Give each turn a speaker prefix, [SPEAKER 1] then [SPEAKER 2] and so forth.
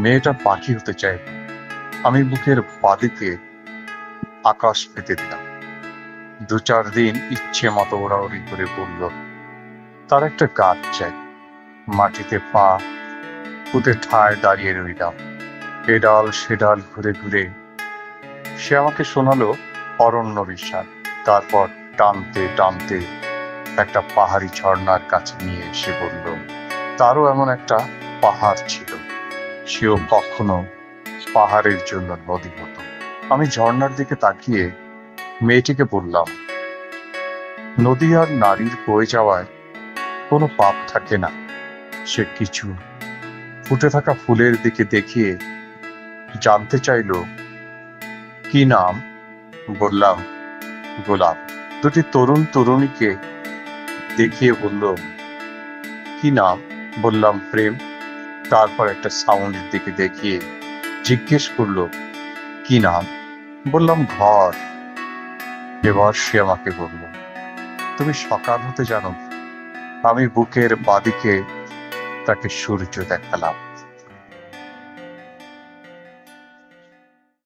[SPEAKER 1] মেয়েটা পাখি হতে চায়। আমি বুকের বাদিকে আকাশ পেতে দিলাম। ২-৪ দিন ইচ্ছে মতো ওড়াউড়ি করে বলল, তার একটা গাছ চাই। মাটিতে পা পুঁতে ঠায় দাঁড়িয়ে রইলাম। এ ডাল সে ডাল ঘুরে ঘুরে সে আমাকে শোনালো অরণ্য বিষাদ। তারপর টানতে টানতে একটা পাহাড়ি ঝর্ণার কাছে নিয়ে এসে বলল, তারও এমন একটা পাহাড় ছিল, সেও কখনো পাহাড়ের জন্য নদী হতো। আমি ঝর্ণার দিকে তাকিয়ে মেয়েটিকে বললাম, নদী আর নারীর বয়ে যাওয়ায় কোনো পাপ থাকে না। সে কিছু ফুটে থাকা ফুলের দিকে দেখিয়ে জানতে চাইল, কি নাম? বললাম, গোলাপ। দুটি তরুণ তরুণীকে দেখিয়ে বলল, কি নাম? বললাম, প্রেম। তারপর একটা সাউন্ডের দিকে দেখিয়ে জিজ্ঞেস করলো, কি নাম? বললাম, ঘর। এবার সে আমাকে বলল, তুমি সকাল হতে জানো? আমি বুকের বাদিকে তাকে সূর্য দেখালাম।